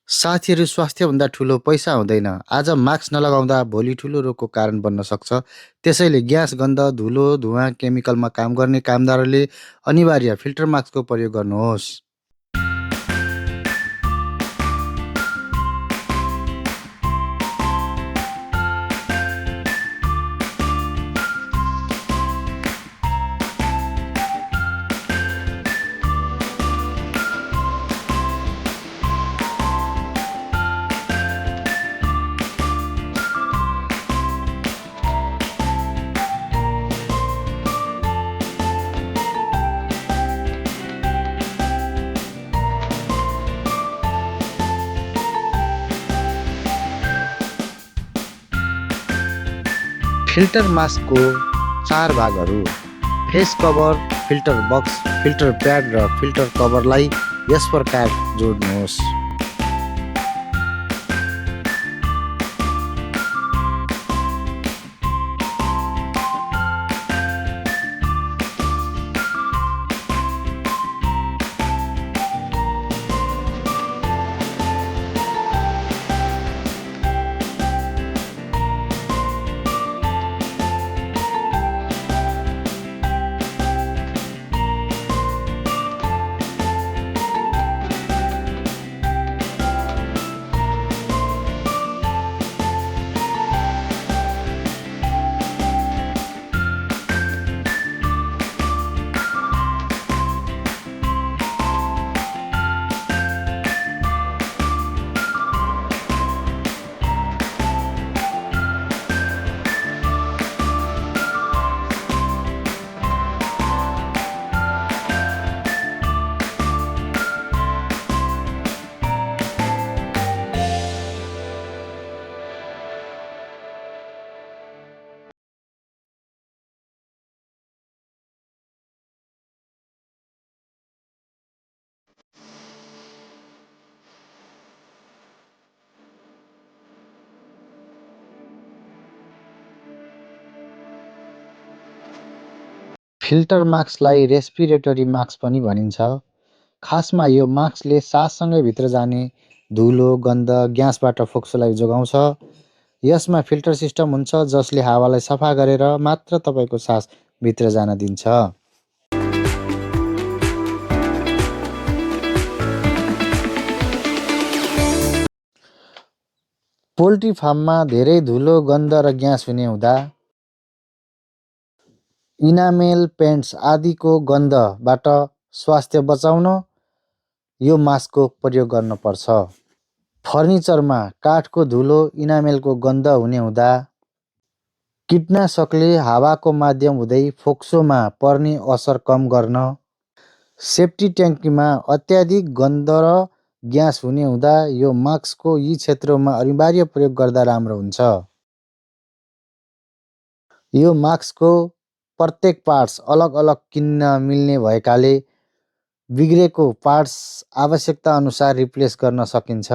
साथीहरू स्वास्थ्यभन्दा ठुलो पैसा हुँदैन। आज मास्क नलगाउँदा भोलि ठुलो रोगको कारण बन्न सक्छ। त्यसैले ग्यास, गन्ध, धुलो, धुवाँ, केमिकलमा काम गर्ने कामदारहरूले अनिवार्य फिल्टर मास्कको प्रयोग गर्नुहोस्। फिल्टर मास्कको 4 भागहरू: face cover, filter box, filter pad र फिल्टर कभरलाई यस प्रकार जोड्नुहोस्। फिल्टर मास्कलाई रेस्पिरेटरी मास्क पनि भनिन्छ। खासमा यो मास्कले साससँगै भित्र जाने धुलो, गन्ध, ग्यासबाट फोक्सोलाई जोगाउँछ। यसमा फिल्टर सिस्टम हुन्छ जसले हावालाई सफा गरेर मात्र तपाईँको सास भित्र जान दिन्छ। पोल्ट्री फार्ममा धेरै धुलो, गन्ध र ग्यास हुने हुँदा इनामेल, पेन्ट्स आदिको गन्धबाट स्वास्थ्य बचाउन यो मास्कको प्रयोग गर्न पर्छ। फर्निचरमा काठको धुलो, इनामेलको गन्ध हुने हुँदा कीटनाशकले हावाको माध्यम हुँदै फोक्सोमा पर्ने असर कम गर्न, सेफ्टी ट्याङ्कीमा अत्याधिक गन्ध र ग्यास हुने हुँदा यो मास्कको यी क्षेत्रमा अनिवार्य प्रयोग गर्दा राम्रो हुन्छ। यो मास्कको प्रत्येक पार्ट्स अलग अलग किन्न मिल्ने भएकाले बिग्रेको पार्ट्स आवश्यकता अनुसार रिप्लेस गर्न सकिन्छ।